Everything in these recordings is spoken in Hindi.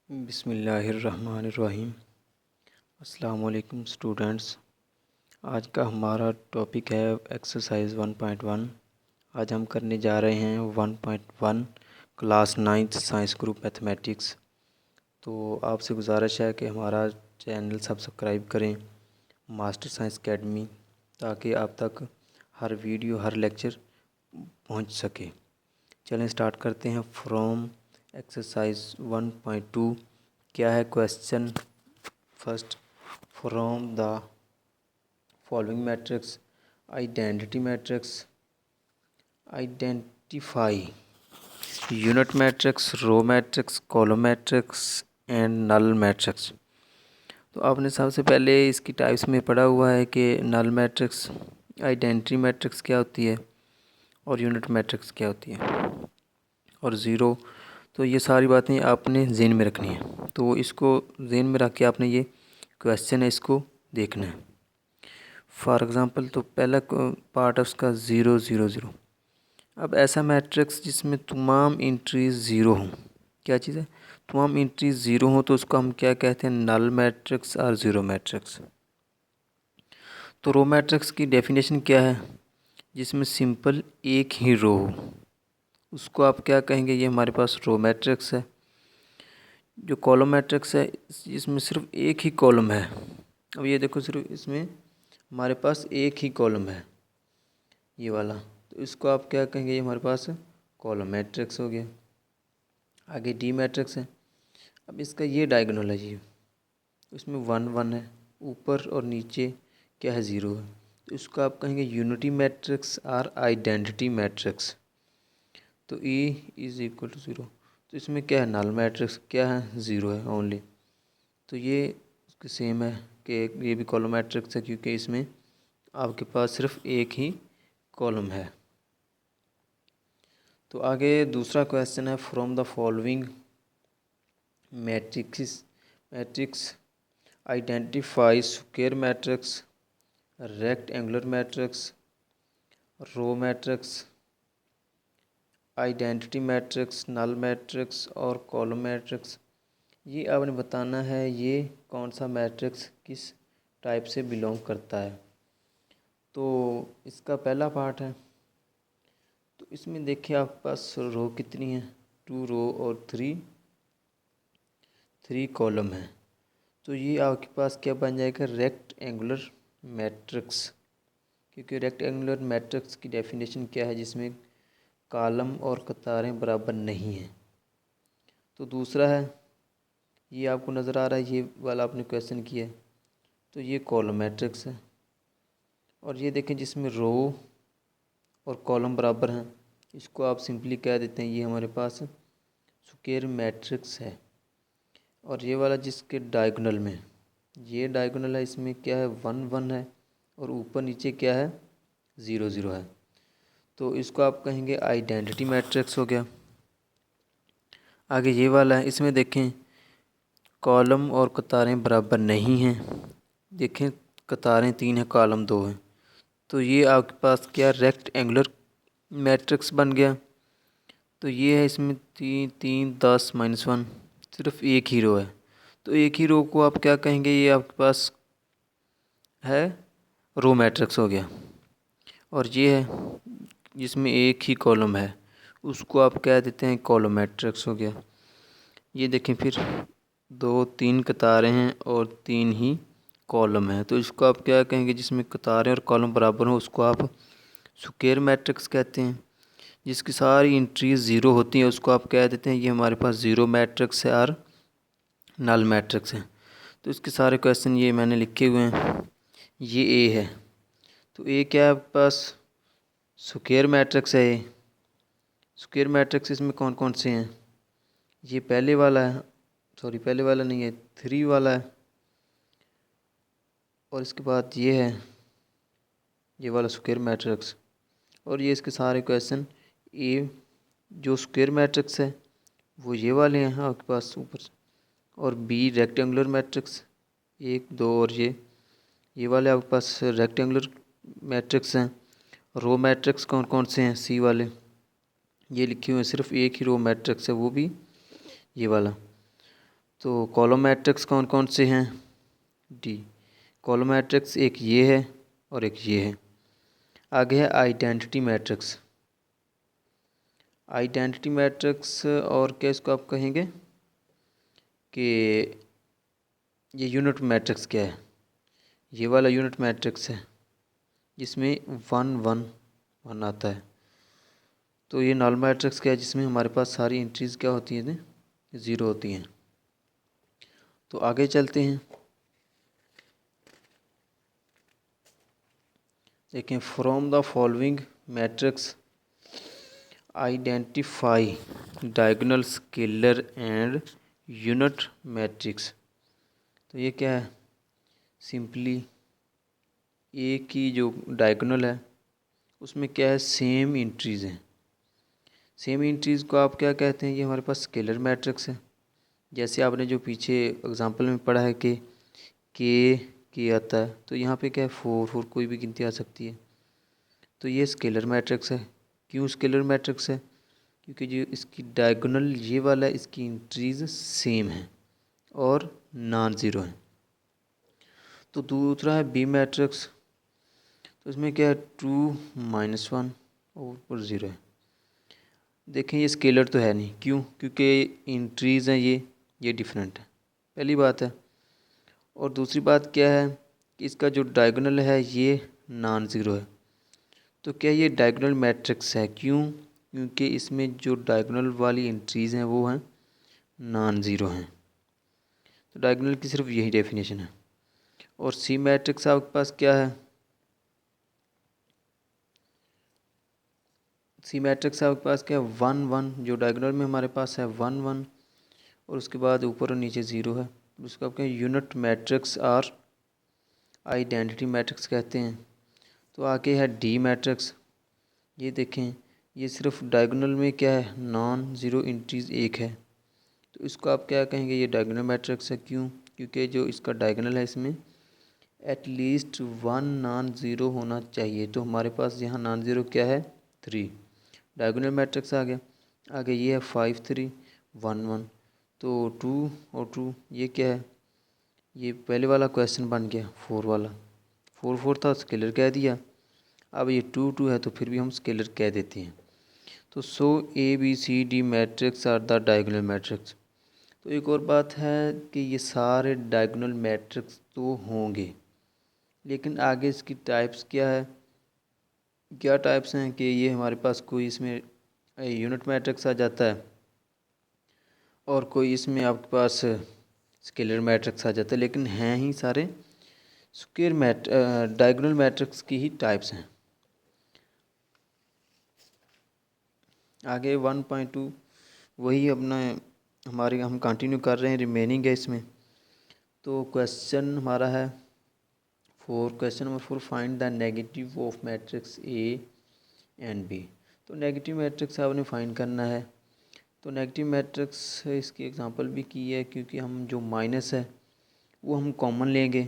बिस्मिल्लाहिर्रहमानिर्रहीम। अस्सलाम वालेकुम स्टूडेंट्स। आज का हमारा टॉपिक है एक्सरसाइज 1.1। आज हम करने जा रहे हैं 1.1 class 9th science group mathematics. तो आपसे गुजारिश है कि हमारा चैनल सब्सक्राइब करें मास्टर साइंस एकेडमी, ताकि आप तक हर वीडियो हर लेक्चर पहुंच सके। चलें स्टार्ट करते हैं। फ्रॉम एक्सरसाइज 1.2 क्या है question. First, from the following matrix identity matrix identify unit matrix, row matrix, column matrix and null matrix. तो आपने सबसे पहले इसकी टाइप्स में पढ़ा हुआ है कि नल मैट्रिक्स, आइडेंटिटी मैट्रिक्स क्या होती है और यूनिट मैट्रिक्स क्या होती है और ज़ीरो। तो ये सारी बातें आपने ज़हन में रखनी है। तो इसको ज़हन में रख के आपने ये क्वेश्चन है इसको देखना है। फॉर एग्ज़ाम्पल, तो पहला पार्ट है उसका 0 0 0। अब ऐसा मैट्रिक्स जिसमें तमाम इंट्रीज ज़ीरो हों, क्या चीज़ है, तमाम इंट्रीज ज़ीरो हों, तो उसको हम क्या कहते हैं, नल मैट्रिक्स और ज़ीरो मैट्रिक्स। तो रो मैट्रिक्स की डेफिनेशन क्या है, जिसमें सिंपल एक ही रो हो, उसको आप क्या कहेंगे, ये हमारे पास रो मैट्रिक्स है। जो कॉलम मैट्रिक्स है इसमें सिर्फ एक ही कॉलम है। अब ये देखो, सिर्फ इसमें हमारे पास एक ही कॉलम है, ये वाला, तो इसको आप क्या कहेंगे, ये हमारे पास कॉलम मैट्रिक्स हो गया। आगे डी मैट्रिक्स है। अब इसका ये डायगोनल है जी, इसमें 1 1 है, ऊपर और नीचे क्या है, ज़ीरो है, तो इसको आप कहेंगे यूनिटी मैट्रिक्स और आइडेंटिटी मैट्रिक्स। तो E is equal to zero, तो इसमें क्या है, नल मैट्रिक्स क्या है, ज़ीरो है ओनली। तो ये उसके सेम है कि ये भी कॉलम मैट्रिक्स है, क्योंकि इसमें आपके पास सिर्फ एक ही कॉलम है। तो आगे दूसरा क्वेश्चन है, from the following matrix identify square matrix, rectangular matrix, row matrix, identity matrix, null matrix और कॉलम मैट्रिक्स। ये आपने बताना है ये कौन सा मैट्रिक्स किस टाइप से बिलोंग करता है। तो इसका पहला पार्ट है, तो इसमें देखिए आपके पास रो कितनी है, 2 रो और 3 कॉलम है। तो ये आपके पास क्या बन जाएगा, रेक्टेंगुलर मैट्रिक्स, क्योंकि रेक्टेंगुलर मैट्रिक्स की डेफिनेशन क्या है, जिसमें कॉलम और कतारें बराबर नहीं हैं। तो दूसरा है, ये आपको नज़र आ रहा है, ये वाला आपने क्वेश्चन किया है, तो ये कॉलम मैट्रिक्स है। और ये देखें जिसमें रो और कॉलम बराबर हैं, इसको आप सिंपली कह देते हैं ये हमारे पास स्क्वायर मैट्रिक्स है। और ये वाला जिसके डायगोनल में, ये डायगोनल है, इसमें क्या है, 1 1 है और ऊपर नीचे क्या है, 0 0 है, तो इसको आप कहेंगे आइडेंटिटी मैट्रिक्स हो गया। आगे ये वाला है, इसमें देखें कॉलम और कतारें बराबर नहीं हैं, देखें कतारें 3 हैं, कॉलम 2 हैं, तो ये आपके पास क्या, रेक्टेंगुलर मैट्रिक्स बन गया। तो ये है, इसमें 3 3 10 -1, सिर्फ एक ही रो है, तो एक ही रो को आप क्या कहेंगे, ये आपके पास है रो मैट्रिक्स हो गया। और ये है जिसमें एक ही कॉलम है, उसको आप कह देते हैं कॉलम मैट्रिक्स हो गया। ये देखें फिर 2 3 कतारें हैं और 3 ही कॉलम हैं, तो इसको आप क्या कहेंगे, जिसमें कतारें और कॉलम बराबर हो, उसको आप स्क्वायर मैट्रिक्स कहते हैं। जिसकी सारी एंट्रीज ज़ीरो होती हैं, उसको आप कह देते हैं ये हमारे पास ज़ीरो मैट्रिक्स है और नल मैट्रिक्स है। तो इसके सारे क्वेश्चन ये मैंने लिखे हुए हैं। ये ए है, तो ए क्या है आपके पास, स्क्वायर मैट्रिक्स है। ए स्क्वायर मैट्रिक्स इसमें कौन कौन से हैं, ये पहले वाला है, सॉरी पहले वाला नहीं है, 3 वाला है, और इसके बाद ये है, ये वाला स्क्वायर मैट्रिक्स। और ये इसके सारे क्वेश्चन ए जो स्क्वायर मैट्रिक्स है वो ये वाले हैं आपके पास ऊपर से, और बी रेक्टेंगुलर मैट्रिक्स 1 2, और ये वाले आपके पास रेक्टेंगुलर मैट्रिक्स हैं। रो मैट्रिक्स कौन कौन से हैं, सी वाले, ये लिखे हुए हैं, सिर्फ एक ही रो मैट्रिक्स है, वो भी ये वाला। तो कॉलम मैट्रिक्स कौन कौन से हैं? डी। कॉलम मैट्रिक्स एक ये है और एक ये है। आगे है आइडेंटिटी मैट्रिक्स। आइडेंटिटी मैट्रिक्स और क्या इसको आप कहेंगे कि ये यूनिट मैट्रिक्स क्या है? ये वाला यूनिट मैट्रिक्स है जिसमें 1 1 1 आता है। तो ये नॉर्मल मैट्रिक्स क्या है जिसमें हमारे पास सारी एंट्रीज क्या होती हैं? 0 होती हैं। तो आगे चलते हैं। देखें, from the following matrix identify diagonal scalar and unit matrix. तो ये क्या है? सिंपली ए की जो डायगोनल है उसमें क्या है? सेम एंट्रीज हैं। सेम एंट्रीज को आप क्या कहते हैं? ये हमारे पास स्केलर मैट्रिक्स है। जैसे आपने जो पीछे एग्जांपल में पढ़ा है कि के आता है, तो यहाँ पे क्या है? 4 4 कोई भी गिनती आ सकती है। तो ये स्केलर मैट्रिक्स है। क्यों स्केलर मैट्रिक्स है? क्योंकि जो इसकी डायगोनल ये वाला इसकी एंट्रीज सेम है और नॉन ज़ीरो है। तो दूसरा है बी मैट्रिक्स। तो इसमें क्या है? 2 -1 और ऊपर 0 है। देखें, ये स्केलर तो है नहीं। क्यों? क्योंकि एंट्रीज हैं ये डिफरेंट है, पहली बात है। और दूसरी बात क्या है कि इसका जो डायगोनल है ये नॉन ज़ीरो है। तो क्या ये डायगोनल मैट्रिक्स है? क्यों? क्योंकि इसमें जो डायगोनल वाली एंट्रीज़ हैं वो हैं नॉन ज़ीरो हैं। तो डायगोनल की सिर्फ यही डेफिनेशन है। और सी मैट्रिक्स आपके पास क्या है? सी मैट्रिक्स आपके पास क्या है? 1 1। जो डायगोनल में हमारे पास है 1 1 और उसके बाद ऊपर और नीचे 0 है। उसको आप क्या यूनिट मैट्रिक्स और आइडेंटिटी मैट्रिक्स कहते हैं। तो आगे है डी मैट्रिक्स। ये देखें, ये सिर्फ डायगोनल में क्या है? नॉन ज़ीरो एंट्रीज एक है। तो इसको आप क्या कहेंगे? ये डायगोनल मैट्रिक्स है। क्यों? क्योंकि जो इसका डायगोनल है इसमें एटलीस्ट 1 नॉन ज़ीरो होना चाहिए। तो हमारे पास यहाँ नॉन ज़ीरो क्या है? 3। डायगोनल मैट्रिक्स आ गया। आगे ये है 5 3 1 1। तो 2 और 2 ये क्या है? ये पहले वाला क्वेश्चन बन गया 4 वाला। 4 4 था, स्केलर कह दिया। अब ये 2 2 है तो फिर भी हम स्केलर कह देते हैं। तो so A B C D matrix are the diagonal matrix. तो एक और बात है कि ये सारे डायगोनल मैट्रिक्स तो होंगे, लेकिन आगे इसकी टाइप्स क्या है? क्या टाइप्स हैं कि ये हमारे पास कोई इसमें यूनिट मैट्रिक्स आ जाता है और कोई इसमें आपके पास स्केलर मैट्रिक्स आ जाता है, लेकिन हैं ही सारे स्क्वायर डायगोनल मैट्रिक्स की ही टाइप्स हैं। आगे 1.2 वही अपना हम कंटिन्यू कर रहे हैं, रिमेनिंग है इसमें। तो क्वेश्चन हमारा है question number 4, find the negative of matrix A and B. तो नेगेटिव मैट्रिक्स आपने फाइंड करना है। तो नेगेटिव मैट्रिक्स इसकी एग्जांपल भी की है, क्योंकि हम जो माइनस है वो हम कॉमन लेंगे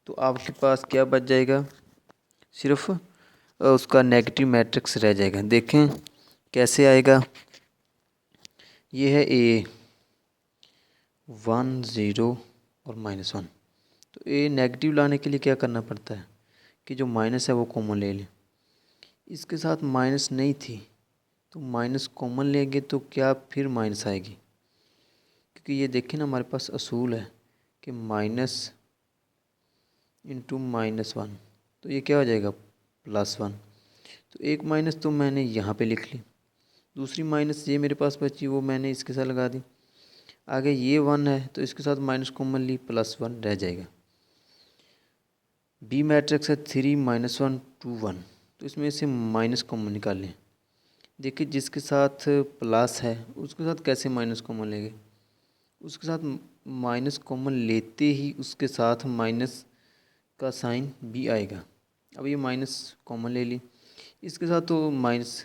तो आपके पास क्या बच जाएगा? सिर्फ उसका नेगेटिव मैट्रिक्स रह जाएगा। देखें कैसे आएगा। ये है ए 1 0 और -1। तो ए नेगेटिव लाने के लिए क्या करना पड़ता है कि जो माइनस है वो कॉमन ले लें। इसके साथ माइनस नहीं थी तो माइनस कॉमन लेंगे तो क्या फिर माइनस आएगी? क्योंकि ये देखें ना, हमारे पास असूल है कि माइनस इंटू -1, तो ये क्या हो जाएगा? +1। तो एक माइनस तो मैंने यहाँ पे लिख ली, दूसरी माइनस ये मेरे पास बची वो मैंने इसके साथ लगा दी। आगे ये 1 है तो इसके साथ माइनस कॉमन ली, +1 रह जाएगा। बी मैट्रिक्स है 3 -1 2 1। तो इसमें से माइनस कॉमन निकालें। देखिए, जिसके साथ प्लस है उसके साथ कैसे माइनस कॉमन लेंगे? उसके साथ माइनस कॉमन लेते ही उसके साथ माइनस का साइन भी आएगा। अब ये माइनस कॉमन ले ली, इसके साथ तो माइनस